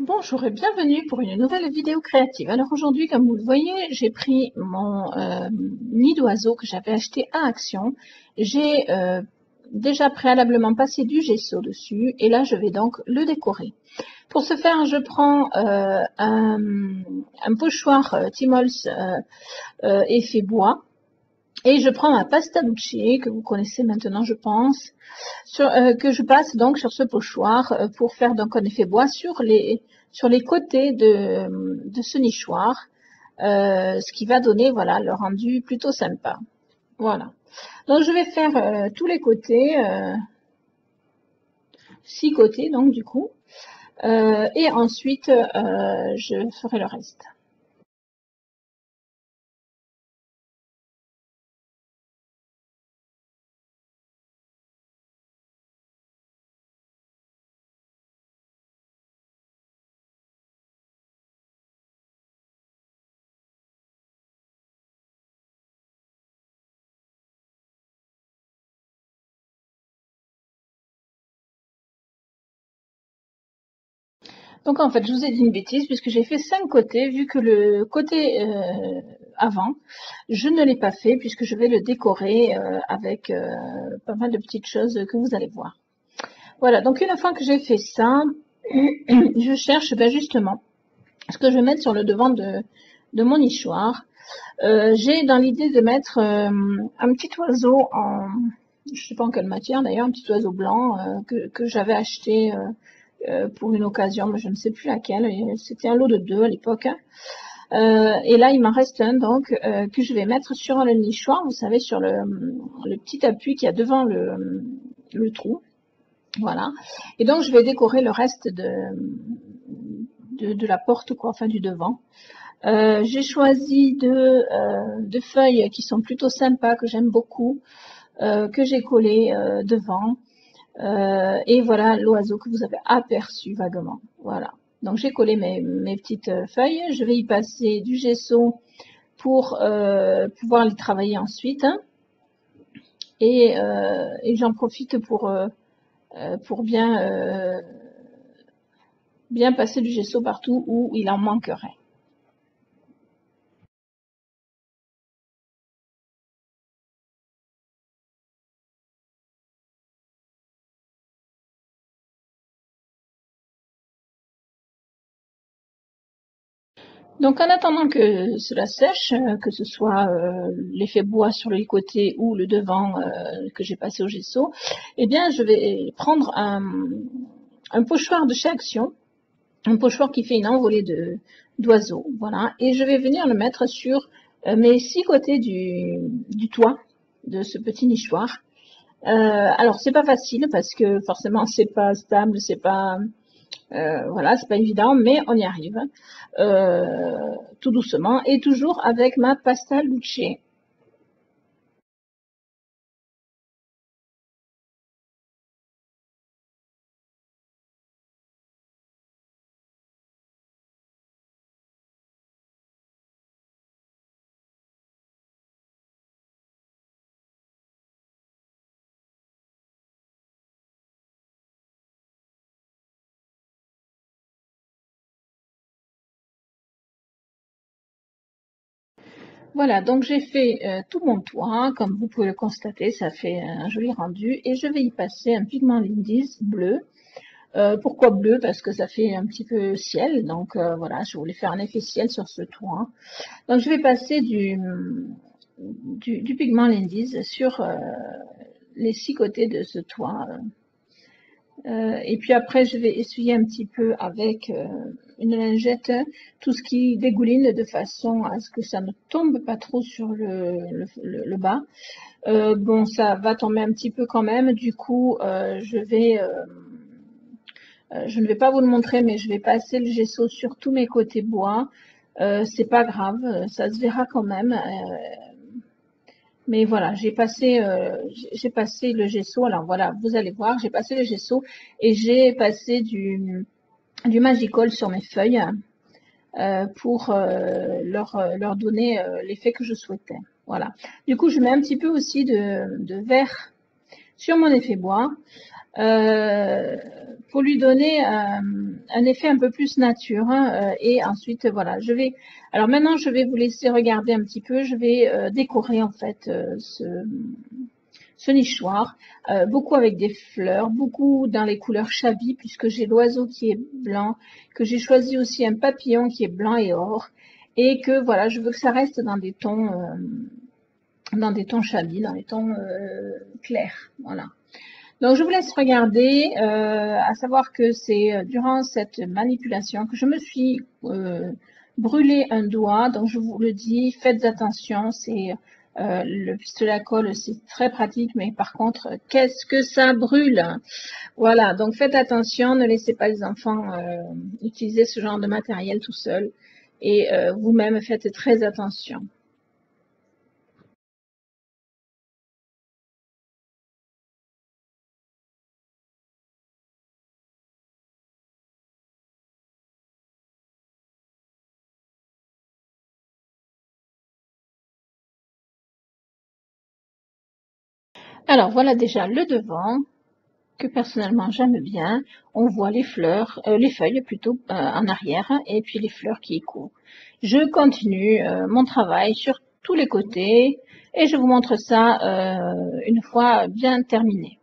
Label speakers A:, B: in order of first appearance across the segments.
A: Bonjour et bienvenue pour une nouvelle vidéo créative. Alors aujourd'hui, comme vous le voyez, j'ai pris mon nid d'oiseau que j'avais acheté à Action. J'ai déjà préalablement passé du gesso dessus et là je vais donc le décorer. Pour ce faire, je prends un pochoir Timols effet bois et je prends ma pasta luce que vous connaissez maintenant je pense, que je passe donc sur ce pochoir pour faire donc un effet bois sur les côtés de ce nichoir, ce qui va donner voilà le rendu plutôt sympa. Voilà. Donc je vais faire tous les côtés, 6 côtés donc du coup, et ensuite je ferai le reste. Donc en fait, je vous ai dit une bêtise puisque j'ai fait 5 côtés, vu que le côté avant, je ne l'ai pas fait puisque je vais le décorer avec pas mal de petites choses que vous allez voir. Voilà, donc une fois que j'ai fait ça, je cherche justement ce que je vais mettre sur le devant de mon nichoir. J'ai dans l'idée de mettre un petit oiseau en, je sais pas en quelle matière d'ailleurs, un petit oiseau blanc que j'avais acheté pour une occasion, mais je ne sais plus laquelle. C'était un lot de 2 à l'époque. Et là, il m'en reste un donc que je vais mettre sur le nichoir, vous savez, sur le petit appui qu'il y a devant le trou. Voilà. Et donc, je vais décorer le reste de la porte, quoi, enfin du devant. J'ai choisi de feuilles qui sont plutôt sympas, que j'aime beaucoup, que j'ai collées devant. Et voilà l'oiseau que vous avez aperçu vaguement. Voilà. Donc j'ai collé mes petites feuilles. Je vais y passer du gesso pour pouvoir les travailler ensuite. Hein. Et j'en profite pour bien passer du gesso partout où il en manquerait. Donc en attendant que cela sèche, que ce soit l'effet bois sur les côtés ou le devant que j'ai passé au gesso, eh bien je vais prendre un pochoir de chez Action, un pochoir qui fait une envolée d'oiseaux, voilà, et je vais venir le mettre sur mes 6 côtés du toit de ce petit nichoir. Alors c'est pas facile parce que forcément c'est pas stable, c'est pas voilà, c'est pas évident, mais on y arrive tout doucement et toujours avec ma pasta luce. Voilà, donc j'ai fait tout mon toit, comme vous pouvez le constater, ça fait un joli rendu et je vais y passer un pigment Lindy's bleu. Pourquoi bleu? Parce que ça fait un petit peu ciel, donc voilà, je voulais faire un effet ciel sur ce toit. Donc je vais passer du pigment Lindy's sur les 6 côtés de ce toit. Et puis après, je vais essuyer un petit peu avec une lingette tout ce qui dégouline de façon à ce que ça ne tombe pas trop sur le bas. Bon, ça va tomber un petit peu quand même. Du coup, je ne vais pas vous le montrer, mais je vais passer le gesso sur tous mes côtés bois. C'est pas grave, ça se verra quand même. Mais voilà, j'ai passé le gesso. Alors voilà, vous allez voir, j'ai passé le gesso et j'ai passé du Magicol sur mes feuilles pour leur donner l'effet que je souhaitais. Voilà. Du coup, je mets un petit peu aussi de vert sur mon effet bois pour lui donner un effet un peu plus nature. Et ensuite, voilà, alors maintenant, je vais vous laisser regarder un petit peu. Je vais décorer en fait ce nichoir, beaucoup avec des fleurs, beaucoup dans les couleurs chablis, puisque j'ai l'oiseau qui est blanc, que j'ai choisi aussi un papillon qui est blanc et or, et que voilà, je veux que ça reste dans des tons chablis, dans des tons clairs, voilà. Donc je vous laisse regarder, à savoir que c'est durant cette manipulation que je me suis brûlé un doigt, donc je vous le dis, faites attention, le pistolet à colle, c'est très pratique, mais par contre, qu'est-ce que ça brûle? Voilà, donc faites attention, ne laissez pas les enfants utiliser ce genre de matériel tout seul, et vous-même faites très attention. Alors voilà déjà le devant, que personnellement j'aime bien. On voit les fleurs, les feuilles plutôt en arrière, et puis les fleurs qui y courent. Je continue mon travail sur tous les côtés et je vous montre ça une fois bien terminé.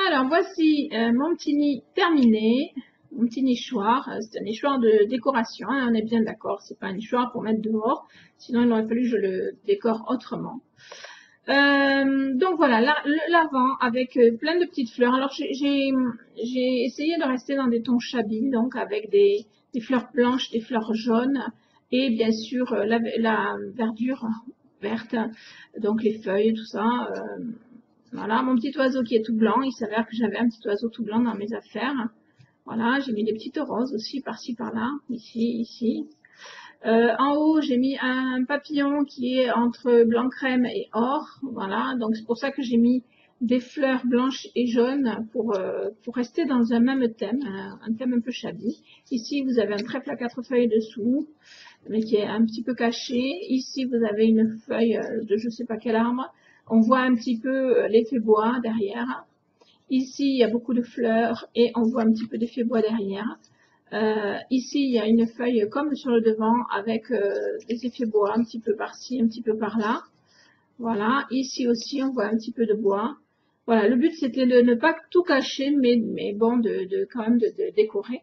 A: Alors voici mon petit nid terminé, mon petit nichoir. C'est un nichoir de décoration, hein, on est bien d'accord, c'est pas un nichoir pour mettre dehors, sinon il aurait fallu que je le décore autrement. Donc voilà, l'avant avec plein de petites fleurs. Alors j'ai essayé de rester dans des tons chablis, donc avec des fleurs blanches, des fleurs jaunes et bien sûr la verdure verte, donc les feuilles, tout ça. Voilà, mon petit oiseau qui est tout blanc. Il s'avère que j'avais un petit oiseau tout blanc dans mes affaires. Voilà, j'ai mis des petites roses aussi par-ci par-là, ici, ici. En haut, j'ai mis un papillon qui est entre blanc crème et or. Voilà, donc c'est pour ça que j'ai mis des fleurs blanches et jaunes pour rester dans un même thème, un thème un peu chablis. Ici, vous avez un trèfle à 4 feuilles dessous, mais qui est un petit peu caché. Ici, vous avez une feuille de je sais pas quel arbre. On voit un petit peu l'effet bois derrière. Ici, il y a beaucoup de fleurs et on voit un petit peu d'effet bois derrière. Ici, il y a une feuille comme sur le devant avec des effets bois un petit peu par-ci, un petit peu par-là. Voilà. Ici aussi, on voit un petit peu de bois. Voilà. Le but, c'était de ne pas tout cacher, mais bon, quand même de décorer.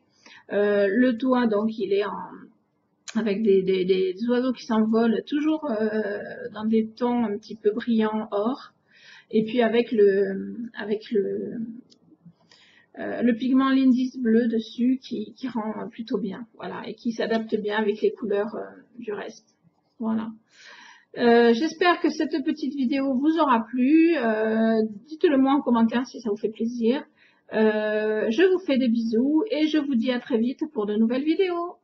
A: Le toit, donc, il est avec des oiseaux qui s'envolent, toujours dans des tons un petit peu brillants, or. Et puis avec le pigment Lindis bleu dessus qui rend plutôt bien, voilà, et qui s'adapte bien avec les couleurs du reste. Voilà. J'espère que cette petite vidéo vous aura plu. Dites-le moi en commentaire si ça vous fait plaisir. Je vous fais des bisous et je vous dis à très vite pour de nouvelles vidéos.